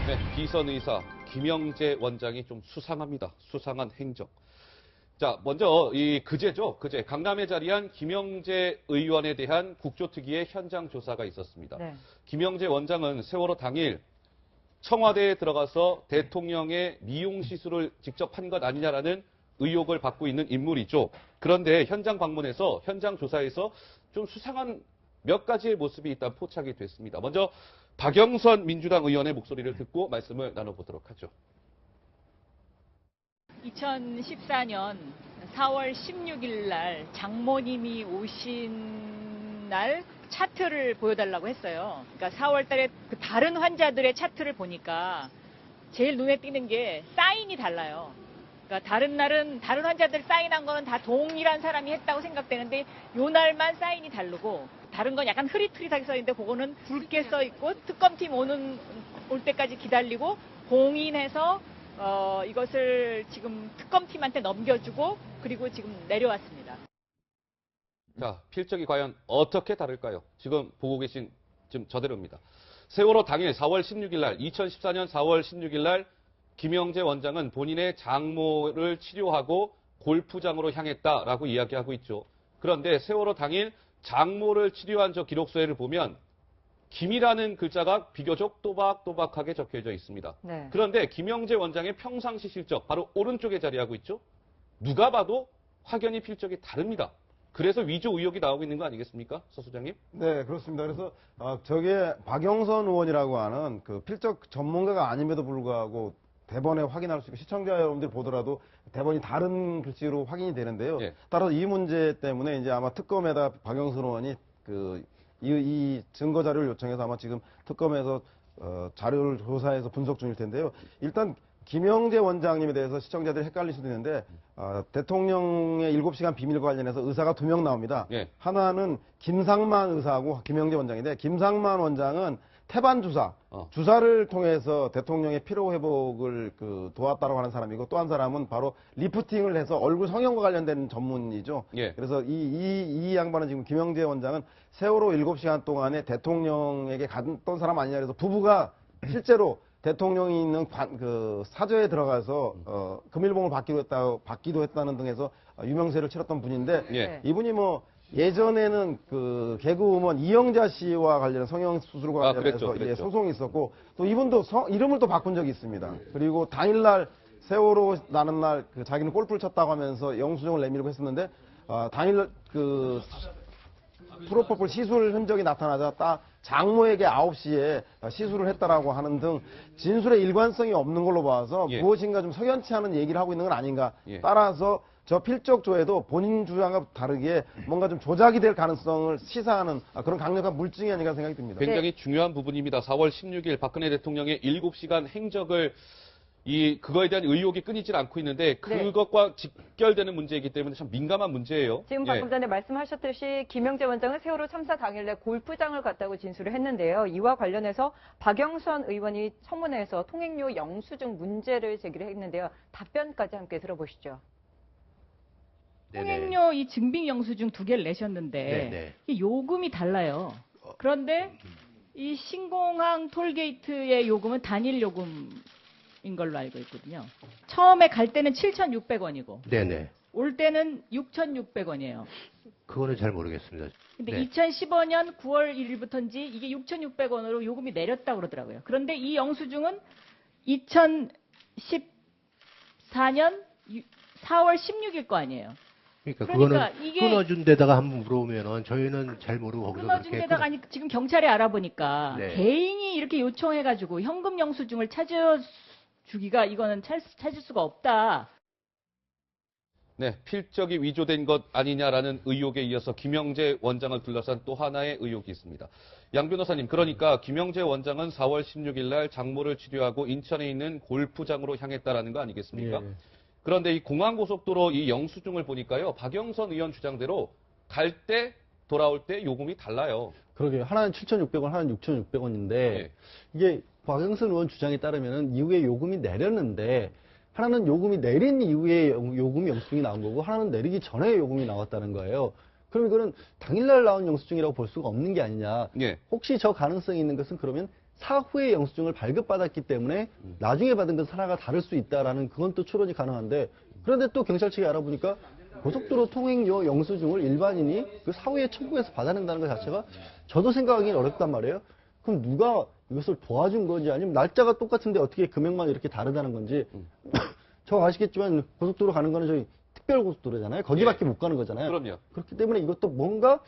네, 비선의사 김영재 원장이 좀 수상합니다. 수상한 행적. 자, 먼저 그제 강남에 자리한 김영재 의원에 대한 국조특위의 현장 조사가 있었습니다. 네. 김영재 원장은 세월호 당일 청와대에 들어가서 대통령의 미용 시술을 직접 한 것 아니냐라는 의혹을 받고 있는 인물이죠. 그런데 현장 방문해서 현장 조사에서 좀 수상한 몇 가지의 모습이 일단 포착이 됐습니다. 먼저 박영선 민주당 의원의 목소리를 듣고 말씀을 나눠보도록 하죠. 2014년 4월 16일 날 장모님이 오신 날 차트를 보여달라고 했어요. 그러니까 4월 달에 그 다른 환자들의 차트를 보니까 제일 눈에 띄는 게 사인이 달라요. 그러니까 다른 날은 다른 환자들 사인한 거는 다 동일한 사람이 했다고 생각되는데 요 날만 사인이 다르고 다른 건 약간 흐릿흐릿하게 써 있는데 그거는 붉게 써 있고 특검팀 올 때까지 기다리고 봉인해서 이것을 지금 특검팀한테 넘겨주고 그리고 지금 내려왔습니다. 자, 필적이 과연 어떻게 다를까요? 지금 보고 계신 지금 저대로입니다. 세월호 당일 4월 16일 날, 2014년 4월 16일 날 김영재 원장은 본인의 장모를 치료하고 골프장으로 향했다라고 이야기하고 있죠. 그런데 세월호 당일 장모를 치료한 저 기록서에를 보면 김이라는 글자가 비교적 또박또박하게 적혀져 있습니다. 네. 그런데 김영재 원장의 평상시 실적, 바로 오른쪽에 자리하고 있죠. 누가 봐도 확연히 필적이 다릅니다. 그래서 위조 의혹이 나오고 있는 거 아니겠습니까? 서 소장님? 네, 그렇습니다. 그래서 저게 박영선 의원이라고 하는 그 필적 전문가가 아님에도 불구하고 대본에 확인할 수 있고 시청자 여러분들이 보더라도 대본이 다른 글씨로 확인이 되는데요. 예. 따라서 이 문제 때문에 이제 아마 특검에다 박영선 의원이 이 증거 자료를 요청해서 아마 지금 특검에서 자료를 조사해서 분석 중일 텐데요. 일단 김영재 원장님에 대해서 시청자들이 헷갈릴 수도 있는데 대통령의 7시간 비밀 관련해서 의사가 2명 나옵니다. 예. 하나는 김상만 의사하고 김영재 원장인데 김상만 원장은 태반 주사, 주사를 통해서 대통령의 피로 회복을 도왔다고 하는 사람이고 또 한 사람은 바로 리프팅을 해서 얼굴 성형과 관련된 전문이죠. 예. 그래서 이 양반은 지금 김영재 원장은 세월호 7시간 동안에 대통령에게 갔던 사람 아니냐 그래서 부부가 실제로 대통령이 있는 사저에 들어가서 금일봉을 받기도 했다는 등에서 유명세를 치렀던 분인데 예. 이분이 예전에는 개그우먼 이영자 씨와 관련된 성형 수술과 관련해서 그랬죠. 소송이 있었고 또 이분도 이름을 또 바꾼 적이 있습니다. 그리고 당일날 세월호 나는 날 자기는 골프를 쳤다고 하면서 영수증을 내밀고 했었는데 당일 프로포폴 시술 흔적이 나타나자 장모에게 9시에 시술을 했다라고 하는 등 진술의 일관성이 없는 걸로 봐서 예. 무엇인가 좀 석연치 않은 얘기를 하고 있는 건 아닌가. 예. 따라서 저 필적조에도 본인 주장과 다르게 뭔가 좀 조작이 될 가능성을 시사하는 그런 강력한 물증이 아닌가 생각이 듭니다. 굉장히 중요한 부분입니다. 4월 16일 박근혜 대통령의 7시간 행적을 그거에 대한 의혹이 끊이질 않고 있는데 그것과 직결되는 문제이기 때문에 참 민감한 문제예요. 지금 방금 전에 말씀하셨듯이 김영재 원장은 세월호 참사 당일날 골프장을 갔다고 진술을 했는데요. 이와 관련해서 박영선 의원이 청문회에서 통행료 영수증 문제를 제기를 했는데요. 답변까지 함께 들어보시죠. 통행료 이 증빙 영수증 2개를 내셨는데 이 요금이 달라요. 그런데 이 신공항 톨게이트의 요금은 단일 요금인 걸로 알고 있거든요. 처음에 갈 때는 7,600원이고 네네. 올 때는 6,600원이에요. 그거는 잘 모르겠습니다. 근데 2015년 9월 1일부터인지 이게 6,600원으로 요금이 내렸다고 그러더라고요. 그런데 이 영수증은 2014년 4월 16일 거 아니에요. 그러니까 그러니까 그거는 이게 끊어준 데다가 한번 물어보면은 저희는 잘 모르고 거기서 끊어준 그렇게 데다가 아니 지금 경찰에 알아보니까 네. 개인이 이렇게 요청해가지고 현금 영수증을 찾아주기가 이거는 찾을 수가 없다. 네, 필적이 위조된 것 아니냐라는 의혹에 이어서 김영재 원장을 둘러싼 또 하나의 의혹이 있습니다. 양 변호사님, 그러니까 김영재 원장은 4월 16일 날 장모를 치료하고 인천에 있는 골프장으로 향했다라는 거 아니겠습니까? 예. 그런데 이 공항고속도로 이 영수증을 보니까요, 박영선 의원 주장대로 갈 때 돌아올 때 요금이 달라요. 그러게요. 하나는 7,600원, 하나는 6,600원인데 예. 이게 박영선 의원 주장에 따르면은 이후에 요금이 내렸는데 하나는 요금이 내린 이후에 요금 영수증이 나온 거고 하나는 내리기 전에 요금이 나왔다는 거예요. 그럼 이거는 당일날 나온 영수증이라고 볼 수가 없는 게 아니냐. 예. 혹시 저 가능성이 있는 것은 그러면 사후에 영수증을 발급받았기 때문에 나중에 받은 건 하나가 다를 수 있다라는 그건 또 추론이 가능한데 그런데 또 경찰 측이 알아보니까 고속도로 통행료 영수증을 일반인이 그 사후에 청구해서 받아낸다는 것 자체가 저도 생각하기는 어렵단 말이에요. 그럼 누가 이것을 도와준 건지 아니면 날짜가 똑같은데 어떻게 금액만 이렇게 다르다는 건지 저 아시겠지만 고속도로 가는 거는 저희 특별고속도로잖아요. 거기밖에 못 가는 거잖아요. 그럼요. 그렇기 때문에 이것도 뭔가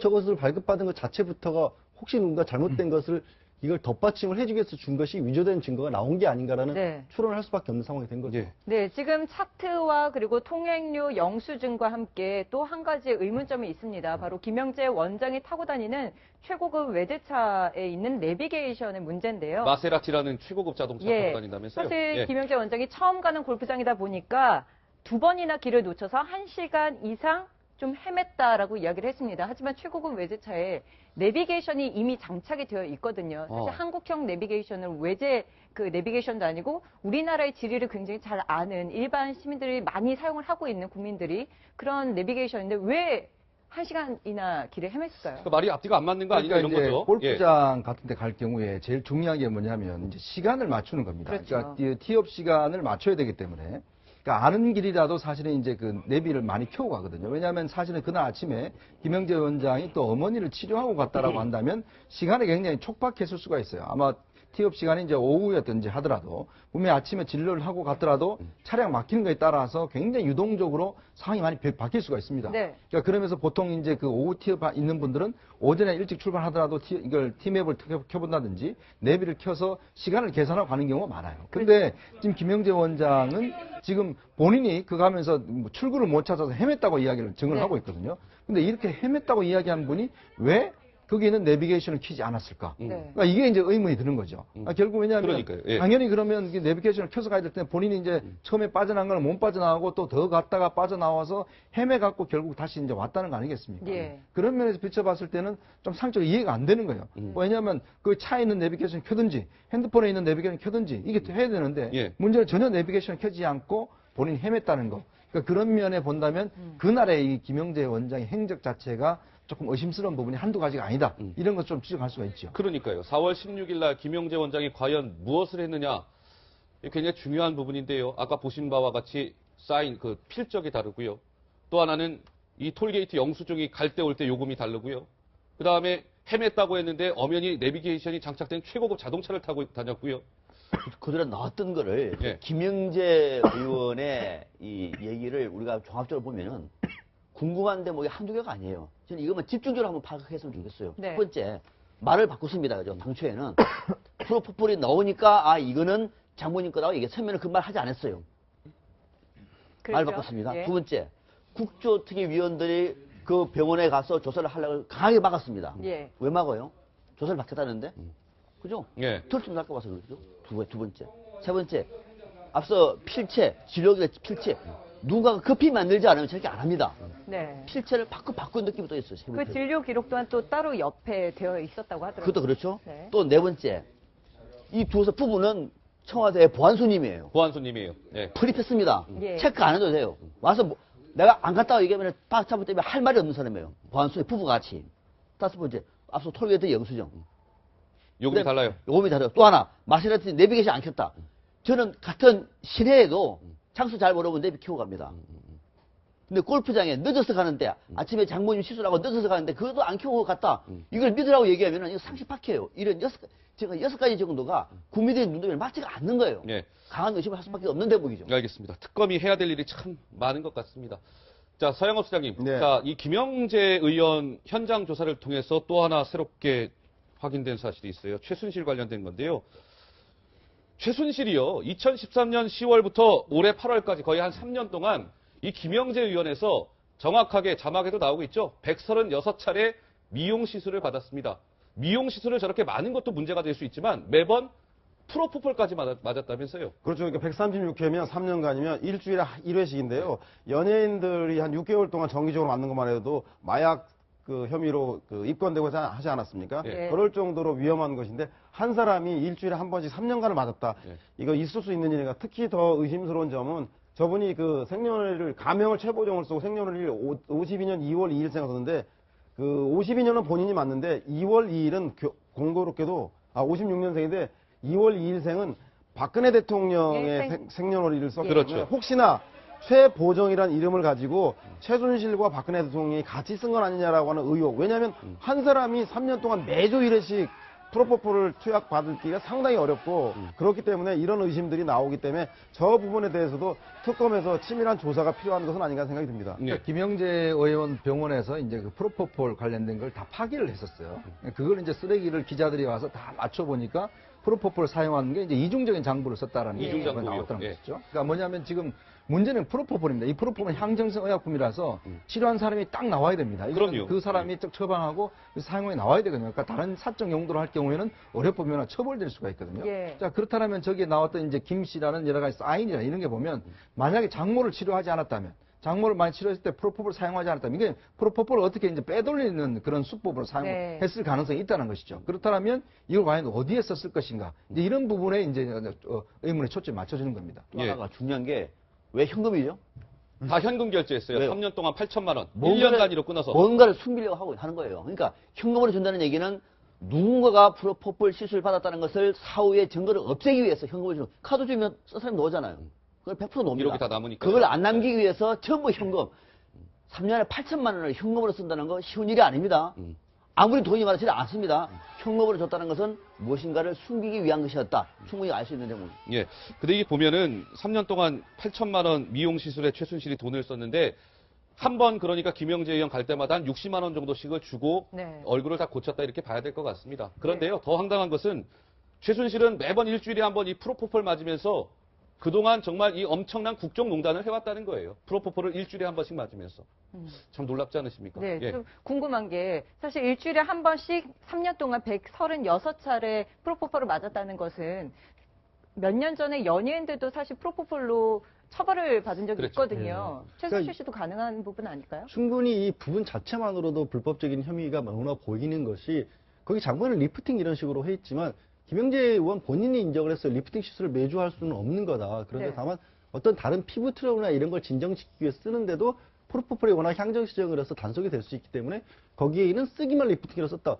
저것을 발급받은 것 자체부터가 혹시 누군가 잘못된 것을 이걸 덧받침을 해주기 위해서 준 것이 위조된 증거가 나온 게 아닌가라는 네. 추론을 할 수밖에 없는 상황이 된 거죠. 예. 네, 지금 차트와 그리고 통행료 영수증과 함께 또 한 가지 의문점이 있습니다. 바로 김영재 원장이 타고 다니는 최고급 외제차에 있는 내비게이션의 문제인데요. 마세라티라는 최고급 자동차 타고 다닌다면서요? 사실 예. 김영재 원장이 처음 가는 골프장이다 보니까 2번이나 길을 놓쳐서 1시간 이상 좀 헤맸다라고 이야기를 했습니다. 하지만 최고급 외제차에 내비게이션이 이미 장착이 되어 있거든요. 사실 한국형 내비게이션을 외제 그 내비게이션도 아니고 우리나라의 지리를 굉장히 잘 아는 일반 시민들이 많이 사용을 하고 있는 국민들이 그런 내비게이션인데 왜 1시간이나 길을 헤맸을까요? 그 말이 앞뒤가 안 맞는 거 아닌가 그러니까 이런 이제 거죠. 골프장 같은 데 갈 경우에 제일 중요한 게 뭐냐면 이제 시간을 맞추는 겁니다. 그렇죠. 그러니까 티업 시간을 맞춰야 되기 때문에 그러니까 아는 길이라도 사실은 이제 그 내비를 많이 켜고 가거든요. 왜냐하면 사실은 그날 아침에 김영재 원장이 또 어머니를 치료하고 갔다라고 한다면 시간이 굉장히 촉박했을 수가 있어요. 아마 티업 시간이 이제 오후였든지 하더라도 분명히 아침에 진료를 하고 갔더라도 차량 막히는 거에 따라서 굉장히 유동적으로 상황이 많이 바뀔 수가 있습니다. 네. 그러니까 그러면서 보통 이제 그 오후 티업 있는 분들은 오전에 일찍 출발하더라도 이걸 티맵을 켜본다든지 내비를 켜서 시간을 계산하고 가는 경우가 많아요. 근데 지금 김영재 원장은 지금 본인이 그 가면서 뭐 출구를 못 찾아서 헤맸다고 이야기를 증언을 네. 하고 있거든요. 근데 이렇게 헤맸다고 이야기한 분이 왜 거기에는 내비게이션을 켜지 않았을까? 네. 그러니까 이게 이제 의문이 드는 거죠. 결국 왜냐하면 그러니까요. 예. 당연히 그러면 이 내비게이션을 켜서 가야 될 텐데 본인이 이제 처음에 빠져나간 걸 못 빠져나가고 또 더 갔다가 빠져나와서 헤매갖고 결국 다시 이제 왔다는 거 아니겠습니까? 예. 그런 면에서 비춰봤을 때는 좀 상적으로 이해가 안 되는 거예요. 왜냐하면 그 차에 있는 내비게이션을 켜든지 핸드폰에 있는 내비게이션을 켜든지 이게 해야 되는데 예. 문제는 전혀 내비게이션을 켜지 않고 본인이 헤맸다는 거. 그러니까 그런 면에 본다면 그날의 이 김영재 원장의 행적 자체가 조금 의심스러운 부분이 한두 가지가 아니다. 이런 것 좀 추정할 수가 있죠. 그러니까요. 4월 16일 날 김영재 원장이 과연 무엇을 했느냐. 이게 굉장히 중요한 부분인데요. 아까 보신 바와 같이 쌓인 그 필적이 다르고요. 또 하나는 이 톨게이트 영수증이 갈 때 올 때 요금이 다르고요. 그 다음에 헤맸다고 했는데 엄연히 내비게이션이 장착된 최고급 자동차를 타고 다녔고요. 그들은 나왔던 거를 예. 김영재 의원의 이 얘기를 우리가 종합적으로 보면은 궁금한데 뭐 한두 개가 아니에요. 저는 이것만 집중적으로 한번 파악했으면 좋겠어요. 네. 첫 번째, 말을 바꿨습니다. 그죠? 당초에는. 프로포폴이 나오니까, 아, 이거는 장모님 거라고 이게 처음에는 그 말 하지 않았어요. 말 그렇죠? 바꿨습니다. 예. 두 번째, 국조특위위원들이 그 병원에 가서 조사를 하려고 강하게 막았습니다. 예. 왜 막아요? 조사를 받겠다는데? 그죠? 예. 털좀 날까 봐서 그렇죠. 두 번째. 세 번째, 앞서 필체, 진료기가 필체. 누가 급히 만들지 않으면 저렇게 안 합니다. 네. 필체를 바꾼 느낌이 또 있어요. 세 그 번째. 진료 기록 또한 또 따로 옆에 되어 있었다고 하더라고요. 그것도 그렇죠. 네. 또 네 번째, 이 두 부부는 청와대 보안수님이에요. 보안수님이에요. 예. 프립했습니다. 예. 체크 안 해도 돼요. 와서 내가 안 갔다고 얘기하면 박차부 때문에 할 말이 없는 사람이에요. 보안수님 부부같이. 다섯 번째, 앞서 톨게이트 영수증. 요금이 그다음에 달라요. 요금이 달라요. 또 하나, 마세라티 내비게이션 안 켰다. 저는 같은 시내에도 장소 잘 모르면 내비 켜고 갑니다. 근데 골프장에 늦어서 가는데 아침에 장모님 시술하고 늦어서 가는데 그것도 안 켜고 갔다. 이걸 믿으라고 얘기하면 이거 상식 파괴예요. 이런 여섯 가지 정도가 국민들의 눈높이에 맞지가 않는 거예요. 예. 강한 의심을 할 수밖에 없는 대목이죠. 알겠습니다. 특검이 해야 될 일이 참 많은 것 같습니다. 자, 서영업 수장님. 네. 자, 이 김영재 의원 현장 조사를 통해서 또 하나 새롭게 확인된 사실이 있어요. 최순실 관련된 건데요. 최순실이요. 2013년 10월부터 올해 8월까지 거의 한 3년 동안 이 김영재 의원에서 정확하게 자막에도 나오고 있죠. 136차례 미용 시술을 받았습니다. 미용 시술을 저렇게 많은 것도 문제가 될 수 있지만 매번 프로포폴까지 맞았다면서요. 그렇죠. 그러니까 136회면 3년간이면 일주일에 1회씩인데요. 연예인들이 한 6개월 동안 정기적으로 맞는 것만 해도 마약 그 혐의로 그 입건되고 하지 않았습니까? 예. 그럴 정도로 위험한 것인데 한 사람이 일주일에 한 번씩 3년간을 맞았다. 예. 이거 있을 수 있는 일이니까 특히 더 의심스러운 점은 저분이 그 생년월일을 가명을 최보정을 쓰고 생년월일 52년 2월 2일생 썼는데 그 52년은 본인이 맞는데 2월 2일은 공교롭게도 56년생인데 2월 2일생은 박근혜 대통령의 예, 생년월일을 썼기 그렇죠. 때문에 혹시나 최보정이라는 이름을 가지고 최순실과 박근혜 대통령이 같이 쓴 건 아니냐라고 하는 의혹. 왜냐하면 한 사람이 3년 동안 매주 1회씩 프로포폴을 투약받기가 상당히 어렵고 그렇기 때문에 이런 의심들이 나오기 때문에 저 부분에 대해서도 특검에서 치밀한 조사가 필요한 것은 아닌가 생각이 듭니다. 예. 그러니까 김영재 의원 병원에서 이제 그 프로포폴 관련된 걸 다 파기를 했었어요. 그걸 이제 쓰레기를 기자들이 와서 다 맞춰보니까 프로포폴 사용하는 게 이제 이중적인 장부를 썼다라는 게 이중장부요. 나왔다는 예. 것이죠. 그러니까 뭐냐면 지금 문제는 프로포폴입니다. 이 프로포폴은 향정성 의약품이라서 치료한 사람이 딱 나와야 됩니다. 이거는 그럼요. 그 사람이 딱 처방하고 그 사용에 나와야 되거든요. 그러니까 다른 사적 용도로 할 경우에는 어렵보면 처벌될 수가 있거든요. 예. 자, 그렇다면 저기에 나왔던 이제 김 씨라는 여러 가지 사인이나 이런 게 보면 만약에 장모를 치료하지 않았다면 장모를 많이 치료했을 때 프로포폴을 사용하지 않았다면 이게 프로포폴을 어떻게 이제 빼돌리는 그런 수법으로 네. 사용했을 가능성이 있다는 것이죠. 그렇다면 이걸 과연 어디에 썼을 것인가? 이제 이런 부분에 이제 의문의 초점이 맞춰지는 겁니다. 또 하나가 중요한 게 왜 현금이죠? 다 현금 결제했어요. 왜요? 3년 동안 8천만 원. 뭔가를- 1년 단위로 끊어서. 뭔가를 숨기려고 하는 거예요. 그러니까 현금으로 준다는 얘기는 누군가가 프로포폴 시술을 받았다는 것을 사후에 증거를 없애기 위해서 현금을 주는 카드 주면 쓴 사람이 나오잖아요. 그걸 100% 놉니다. 기록이 다 남으니까요. 그걸 안 남기기 위해서 전부 현금. 3년에 8천만 원을 현금으로 쓴다는 거 쉬운 일이 아닙니다. 아무리 돈이 많지는 않습니다. 현금으로 줬다는 것은 무엇인가를 숨기기 위한 것이었다. 충분히 알 수 있는 대목. 예. 근데 이게 보면은 3년 동안 8천만 원 미용 시술에 최순실이 돈을 썼는데 한 번 그러니까 김영재 의원 갈 때마다 한 60만 원 정도씩을 주고 네. 얼굴을 다 고쳤다 이렇게 봐야 될 것 같습니다. 그런데요. 더 황당한 것은 최순실은 매번 일주일에 한 번 이 프로포폴 맞으면서 그동안 정말 이 엄청난 국정농단을 해왔다는 거예요. 프로포폴을 일주일에 한 번씩 맞으면서. 참 놀랍지 않으십니까? 네, 예. 좀 궁금한 게 사실 일주일에 한 번씩 3년 동안 136차례 프로포폴을 맞았다는 것은 몇 년 전에 연예인들도 사실 프로포폴로 처벌을 받은 적이 그렇죠. 있거든요. 최순실 씨도 가능한 부분 아닐까요? 충분히 이 부분 자체만으로도 불법적인 혐의가 너무나 보이는 것이 거기 장관은 리프팅 이런 식으로 했지만 김영재 의원 본인이 인정을 했어요. 리프팅 시술을 매주 할 수는 없는 거다. 그런데 네. 다만 어떤 다른 피부 트러블이나 이런 걸 진정시키기 위해 쓰는데도 프로포폴이 워낙 향정시정을 해서 단속이 될 수 있기 때문에 거기에는 쓰기만 리프팅이라 썼다.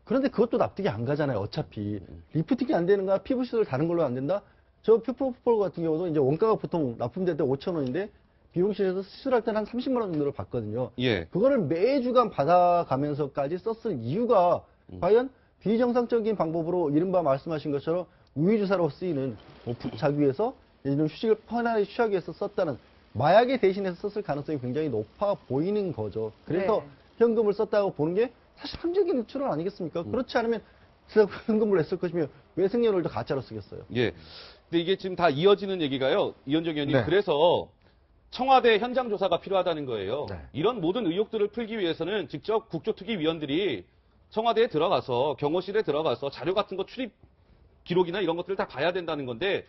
그런데 그것도 납득이 안 가잖아요. 어차피 리프팅이 안 되는 거야 피부 시술 다른 걸로 안 된다. 저 프로포폴 같은 경우도 이제 원가가 보통 납품될 때 5,000원인데 미용실에서 시술할 때는 한 30만 원 정도를 받거든요. 예. 그거를 매주간 받아가면서까지 썼을 이유가 과연 비정상적인 방법으로 이른바 말씀하신 것처럼 우유주사로 쓰이는 자기 위해서 이런 휴식을 편안하게 취하기 위해서 썼다는 마약에 대신해서 썼을 가능성이 굉장히 높아 보이는 거죠. 그래서 네. 현금을 썼다고 보는 게 사실 합리적인 추론 아니겠습니까? 그렇지 않으면 제가 현금을 냈을 것이면 왜 생년월일도 가짜로 쓰겠어요? 예. 근데 이게 지금 다 이어지는 얘기가요. 이현정 의원님. 네. 그래서 청와대 현장 조사가 필요하다는 거예요. 네. 이런 모든 의혹들을 풀기 위해서는 직접 국조특위위원들이 청와대에 들어가서 경호실에 들어가서 자료 같은 거 출입 기록이나 이런 것들을 다 봐야 된다는 건데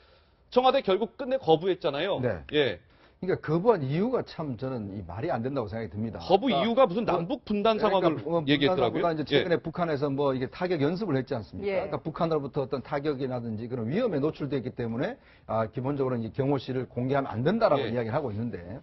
청와대 결국 끝내 거부했잖아요. 네. 예. 그러니까 거부한 이유가 참 저는 이 말이 안 된다고 생각이 듭니다. 거부 그러니까 이유가 무슨 남북 분단 상황을 얘기했더라고요. 분단보다 이제 최근에 북한에서 뭐 이게 타격 연습을 했지 않습니까? 예. 그러니까 북한으로부터 어떤 타격이라든지 그런 위험에 노출되기 때문에 기본적으로 이제 경호실을 공개하면 안 된다라고 예. 이야기를 하고 있는데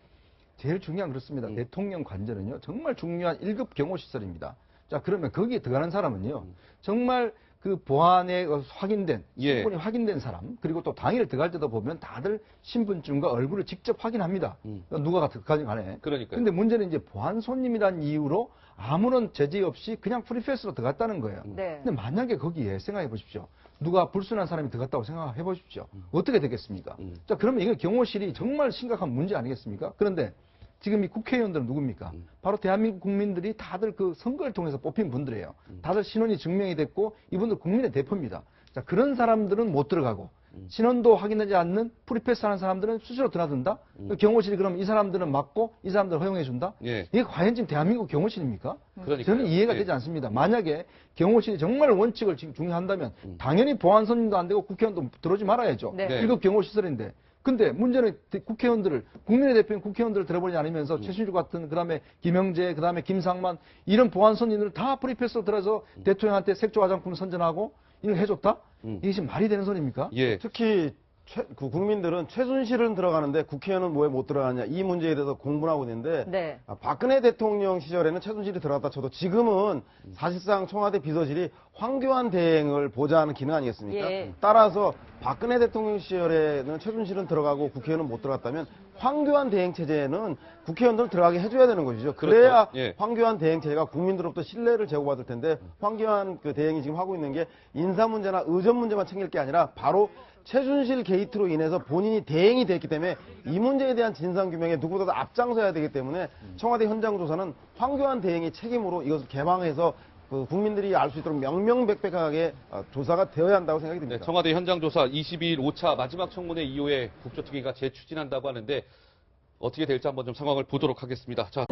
제일 중요한 그렇습니다. 대통령 관저는요 정말 중요한 1급 경호시설입니다. 자 그러면 거기에 들어가는 사람은요 정말 그 보안에 확인된 예. 신분이 확인된 사람 그리고 또 당일 들어갈 때도 보면 다들 신분증과 얼굴을 직접 확인합니다. 그러니까 누가 들어가든 간에. 그러니까요. 근데 문제는 이제 보안 손님이라는 이유로 아무런 제재 없이 그냥 프리패스로 들어갔다는 거예요. 네. 근데 만약에 거기에 생각해 보십시오. 누가 불순한 사람이 들어갔다고 생각해 보십시오. 어떻게 되겠습니까? 자, 그러면 이거 경호실이 정말 심각한 문제 아니겠습니까? 그런데 지금 이 국회의원들은 누굽니까? 바로 대한민국 국민들이 다들 그 선거를 통해서 뽑힌 분들이에요. 다들 신원이 증명이 됐고 이분들 국민의 대표입니다. 자, 그런 사람들은 못 들어가고 신원도 확인하지 않는 프리패스 하는 사람들은 수시로 드나든다? 경호실이 그럼 이 사람들은 막고 이 사람들은 허용해 준다? 예. 이게 과연 지금 대한민국 경호실입니까? 그러니까요. 저는 이해가 예. 되지 않습니다. 만약에 경호실이 정말 원칙을 지금 중요한다면 당연히 보안 손님도 안 되고 국회의원도 들어오지 말아야죠. 네. 네. 1급 경호시설인데. 근데 문제는 국회의원들을, 국민의 대표인 국회의원들을 들어보지 않으면서 최순실 같은, 그 다음에 김영재, 그 다음에 김상만, 이런 보안 손님들을 다 프리패스로 들어서 대통령한테 색조 화장품 선전하고 이걸 해줬다? 이게 지금 말이 되는 소리입니까? 예. 특히 국민들은 최순실은 들어가는데 국회의원은 왜 못 들어가느냐 이 문제에 대해서 공분하고 있는데 네. 박근혜 대통령 시절에는 최순실이 들어갔다 쳐도 지금은 사실상 청와대 비서실이 황교안 대행을 보좌하는 기능 아니겠습니까? 예. 따라서 박근혜 대통령 시절에는 최순실은 들어가고 국회의원은 못 들어갔다면 황교안 대행 체제는 국회의원들은 들어가게 해줘야 되는 것이죠. 그래야 그렇죠. 예. 황교안 대행 체제가 국민들로부터 신뢰를 제고받을 텐데 황교안 그 대행이 지금 하고 있는 게 인사 문제나 의전 문제만 챙길 게 아니라 바로 최순실 게이트로 인해서 본인이 대행이 됐기 때문에 이 문제에 대한 진상규명에 누구보다도 앞장서야 되기 때문에 청와대 현장 조사는 황교안 대행이 책임으로 이것을 개방해서 그 국민들이 알 수 있도록 명명백백하게 조사가 되어야 한다고 생각이 네, 듭니다. 청와대 현장 조사 22일 5차 마지막 청문회 이후에 국조특위가 재추진한다고 하는데 어떻게 될지 한번 좀 상황을 보도록 하겠습니다. 자.